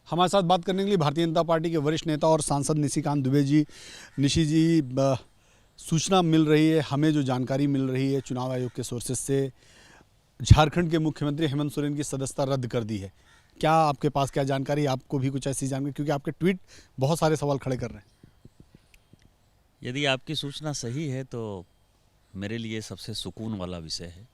हमारे साथ बात करने के लिए भारतीय जनता पार्टी के वरिष्ठ नेता और सांसद निशिकांत दुबे जी। निशी जी, सूचना मिल रही है, हमें जो जानकारी मिल रही है चुनाव आयोग के सोर्सेस से, झारखंड के मुख्यमंत्री हेमंत सोरेन की सदस्यता रद्द कर दी है। क्या आपके पास क्या जानकारी, आपको भी कुछ ऐसी जानकारी, क्योंकि आपके ट्वीट बहुत सारे सवाल खड़े कर रहे हैं। यदि आपकी सूचना सही है तो मेरे लिए सबसे सुकून वाला विषय है।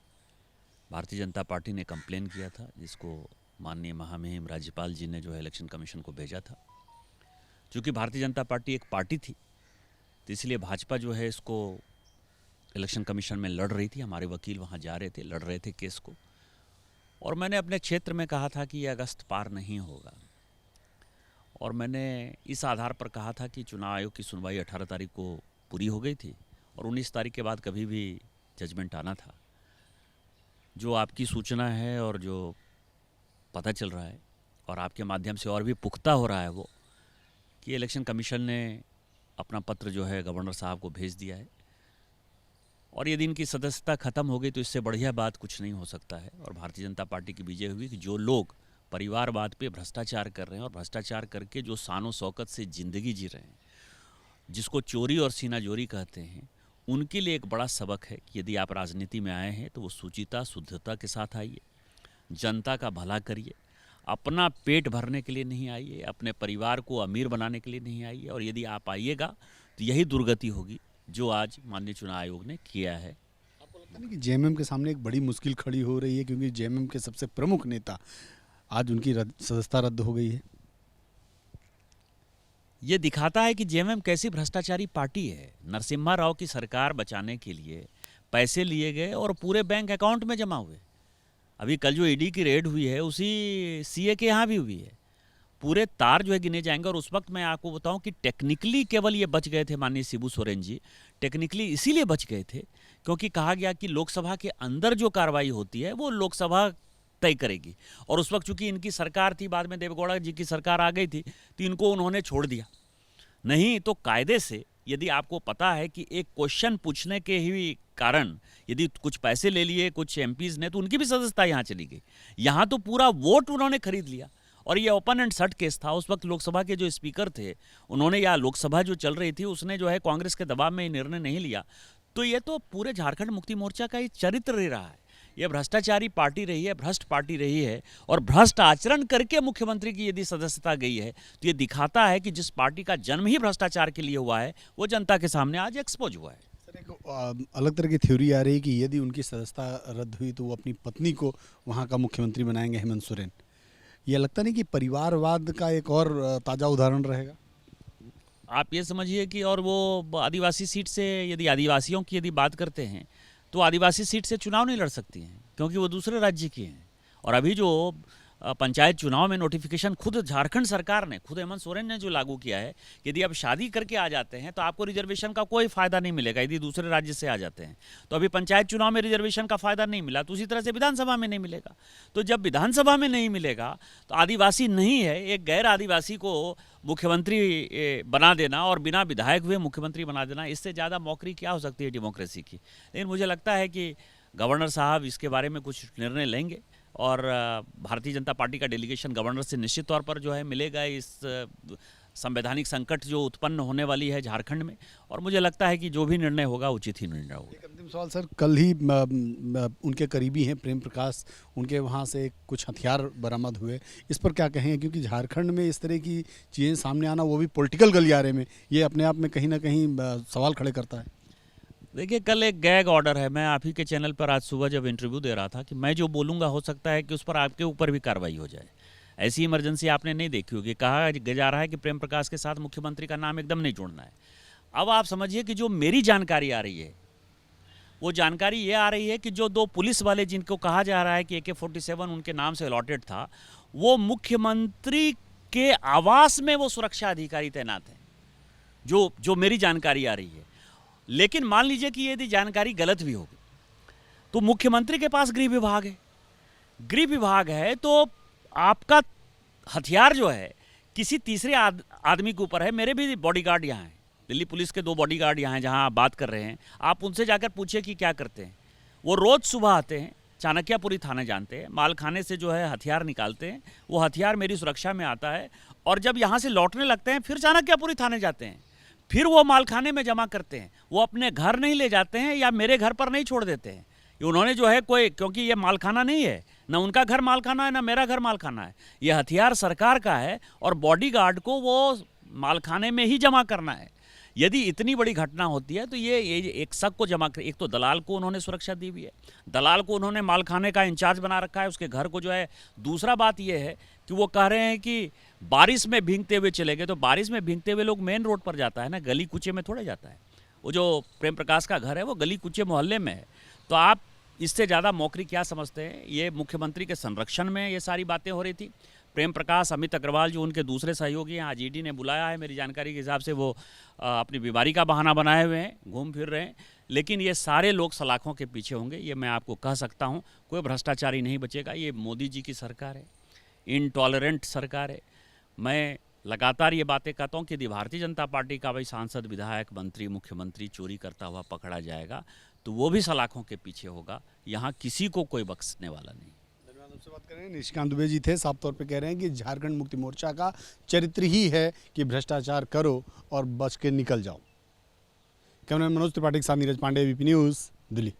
भारतीय जनता पार्टी ने कंप्लेन किया था, जिसको माननीय महामहिम राज्यपाल जी ने जो है इलेक्शन कमीशन को भेजा था। चूँकि भारतीय जनता पार्टी एक पार्टी थी, तो इसलिए भाजपा जो है इसको इलेक्शन कमीशन में लड़ रही थी। हमारे वकील वहाँ जा रहे थे, लड़ रहे थे केस को, और मैंने अपने क्षेत्र में कहा था कि ये अगस्त पार नहीं होगा। और मैंने इस आधार पर कहा था कि चुनाव आयोग की सुनवाई 18 तारीख को पूरी हो गई थी और 19 तारीख के बाद कभी भी जजमेंट आना था। जो आपकी सूचना है और जो पता चल रहा है और आपके माध्यम से और भी पुख्ता हो रहा है वो कि इलेक्शन कमीशन ने अपना पत्र जो है गवर्नर साहब को भेज दिया है, और यदि इनकी सदस्यता खत्म हो गई तो इससे बढ़िया बात कुछ नहीं हो सकता है। और भारतीय जनता पार्टी की विजय हुई कि जो लोग परिवारवाद पे भ्रष्टाचार कर रहे हैं और भ्रष्टाचार करके जो शानो शौकत से ज़िंदगी जी रहे हैं, जिसको चोरी और सीनाजोरी कहते हैं, उनके लिए एक बड़ा सबक है कि यदि आप राजनीति में आए हैं तो वो शुचिता शुद्धता के साथ आइए, जनता का भला करिए, अपना पेट भरने के लिए नहीं आइए, अपने परिवार को अमीर बनाने के लिए नहीं आइए। और यदि आप आइएगा तो यही दुर्गति होगी जो आज माननीय चुनाव आयोग ने किया है। आपको लगता नहीं कि जेएमएम के सामने एक बड़ी मुश्किल खड़ी हो रही है, क्योंकि जेएमएम के सबसे प्रमुख नेता आज उनकी सदस्यता रद्द हो गई है। ये दिखाता है कि जेएमएम कैसी भ्रष्टाचारी पार्टी है। नरसिम्हा राव की सरकार बचाने के लिए पैसे लिए गए और पूरे बैंक अकाउंट में जमा हुए। अभी कल जो ईडी की रेड हुई है उसी सीए के यहाँ भी हुई है। पूरे तार जो है गिने जाएंगे। और उस वक्त मैं आपको बताऊं कि टेक्निकली केवल ये बच गए थे माननीय शिबू सोरेन जी, टेक्निकली इसीलिए बच गए थे क्योंकि कहा गया कि लोकसभा के अंदर जो कार्रवाई होती है वो लोकसभा तय करेगी। और उस वक्त चूंकि इनकी सरकार थी, बाद में देवेगौड़ा जी की सरकार आ गई थी, तो इनको उन्होंने छोड़ दिया। नहीं तो कायदे से यदि आपको पता है कि एक क्वेश्चन पूछने के ही कारण यदि कुछ पैसे ले लिए कुछ एमपीज ने, तो उनकी भी सदस्यता यहाँ चली गई। यहाँ तो पूरा वोट उन्होंने खरीद लिया। और ये ओपन एंड शट केस था। उस वक्त लोकसभा के जो स्पीकर थे उन्होंने, या लोकसभा जो चल रही थी उसने जो है कांग्रेस के दबाव में ये निर्णय नहीं लिया। तो ये तो पूरे झारखंड मुक्ति मोर्चा का ही चरित्र रह रहा है। ये भ्रष्टाचारी पार्टी रही है, भ्रष्ट पार्टी रही है, और भ्रष्ट आचरण करके मुख्यमंत्री की यदि सदस्यता गई है तो ये दिखाता है कि जिस पार्टी का जन्म ही भ्रष्टाचार के लिए हुआ है वो जनता के सामने आज एक्सपोज हुआ है। सर, एक अलग तरह की थ्योरी आ रही है कि यदि उनकी सदस्यता रद्द हुई तो वो अपनी पत्नी को वहाँ का मुख्यमंत्री बनाएंगे, हेमंत सोरेन। ये लगता नहीं कि परिवारवाद का एक और ताज़ा उदाहरण रहेगा? आप ये समझिए कि और वो आदिवासी सीट से, यदि आदिवासियों की यदि बात करते हैं तो आदिवासी सीट से चुनाव नहीं लड़ सकती हैं क्योंकि वो दूसरे राज्य की हैं। और अभी जो पंचायत चुनाव में नोटिफिकेशन खुद झारखंड सरकार ने, खुद हेमंत सोरेन ने जो लागू किया है कि यदि आप शादी करके आ जाते हैं तो आपको रिजर्वेशन का कोई फायदा नहीं मिलेगा यदि दूसरे राज्य से आ जाते हैं। तो अभी पंचायत चुनाव में रिजर्वेशन का फायदा नहीं मिला, तो उसी तरह से विधानसभा में नहीं मिलेगा। तो जब विधानसभा में नहीं मिलेगा तो आदिवासी नहीं है, एक गैर आदिवासी को मुख्यमंत्री बना देना और बिना विधायक हुए मुख्यमंत्री बना देना, इससे ज़्यादा मौकरी क्या हो सकती है डेमोक्रेसी की। लेकिन मुझे लगता है कि गवर्नर साहब इसके बारे में कुछ निर्णय लेंगे और भारतीय जनता पार्टी का डेलीगेशन गवर्नर से निश्चित तौर पर जो है मिलेगा इस संवैधानिक संकट जो उत्पन्न होने वाली है झारखंड में। और मुझे लगता है कि जो भी निर्णय होगा उचित ही निर्णय होगा। एक अंतिम सवाल सर, कल ही उनके करीबी हैं प्रेम प्रकाश, उनके वहाँ से कुछ हथियार बरामद हुए, इस पर क्या कहेंगे? क्योंकि झारखंड में इस तरह की चीज़ें सामने आना, वो भी पॉलिटिकल गलियारे में, ये अपने आप में कहीं ना कहीं सवाल खड़े करता है। देखिए, कल एक गैग ऑर्डर है। मैं आप ही के चैनल पर आज सुबह जब इंटरव्यू दे रहा था कि मैं जो बोलूँगा हो सकता है कि उस पर आपके ऊपर भी कार्रवाई हो जाए। ऐसी इमरजेंसी आपने नहीं देखी होगी। कहा जा रहा है कि प्रेम प्रकाश के साथ मुख्यमंत्री का नाम एकदम नहीं जोड़ना है। अब आप समझिए कि जो मेरी जानकारी आ रही है वो जानकारी ये आ रही है कि जो 2 पुलिस वाले जिनको कहा जा रहा है कि AK-47 उनके नाम से अलॉटेड था, वो मुख्यमंत्री के आवास में वो सुरक्षा अधिकारी तैनात हैं, जो मेरी जानकारी आ रही है। लेकिन मान लीजिए कि यदि जानकारी गलत भी होगी तो मुख्यमंत्री के पास गृह विभाग है। गृह विभाग है तो आपका हथियार जो है किसी तीसरे आदमी के ऊपर है। मेरे भी बॉडीगार्ड यहाँ हैं, दिल्ली पुलिस के 2 बॉडीगार्ड यहाँ हैं जहाँ आप बात कर रहे हैं। आप उनसे जाकर पूछिए कि क्या करते हैं। वो रोज़ सुबह आते हैं, चाणक्यपुरी थाने जानते हैं, मालखाने से जो है हथियार निकालते हैं, वो हथियार मेरी सुरक्षा में आता है और जब यहाँ से लौटने लगते हैं फिर चाणक्यपुरी थाने जाते हैं, फिर वो मालखाने में जमा करते हैं। वो अपने घर नहीं ले जाते हैं या मेरे घर पर नहीं छोड़ देते हैं। उन्होंने जो है कोई, क्योंकि ये मालखाना नहीं है, ना उनका घर मालखाना है ना मेरा घर मालखाना है, ये हथियार सरकार का है और बॉडीगार्ड को वो मालखाने में ही जमा करना है। यदि इतनी बड़ी घटना होती है तो ये एक शक को जमा कर, एक तो दलाल को उन्होंने सुरक्षा दी हुई है, दलाल को उन्होंने मालखाने का इंचार्ज बना रखा है, उसके घर को जो है। दूसरा बात ये है कि वो कह रहे हैं कि बारिश में भीगते हुए चले गए, तो बारिश में भीगते हुए लोग मेन रोड पर जाता है ना, गली कूचे में थोड़े जाता है। वो जो प्रेम प्रकाश का घर है वो गली कूचे मोहल्ले में है, तो आप इससे ज़्यादा मौकरी क्या समझते हैं? ये मुख्यमंत्री के संरक्षण में ये सारी बातें हो रही थी। प्रेम प्रकाश, अमित अग्रवाल जो उनके दूसरे सहयोगी हैं, आज ईडी ने बुलाया है, मेरी जानकारी के हिसाब से वो अपनी बीमारी का बहाना बनाए हुए हैं, घूम फिर रहे हैं। लेकिन ये सारे लोग सलाखों के पीछे होंगे, ये मैं आपको कह सकता हूँ। कोई भ्रष्टाचारी नहीं बचेगा। ये मोदी जी की सरकार है, इनटॉलरेंट सरकार है। मैं लगातार ये बातें कहता हूँ कि यदि भारतीय जनता पार्टी का भाई सांसद, विधायक, मंत्री, मुख्यमंत्री चोरी करता हुआ पकड़ा जाएगा तो वो भी सलाखों के पीछे होगा। यहाँ किसी को कोई बख्शने वाला नहीं। धन्यवाद। हमसे बात कर रहे हैं निशिकांत दुबे जी थे, साफ तौर पे कह रहे हैं कि झारखंड मुक्ति मोर्चा का चरित्र ही है कि भ्रष्टाचार करो और बच के निकल जाओ। कैमरामैन मनोज त्रिपाठी के साथ नीरज पांडे, ABP न्यूज़, दिल्ली।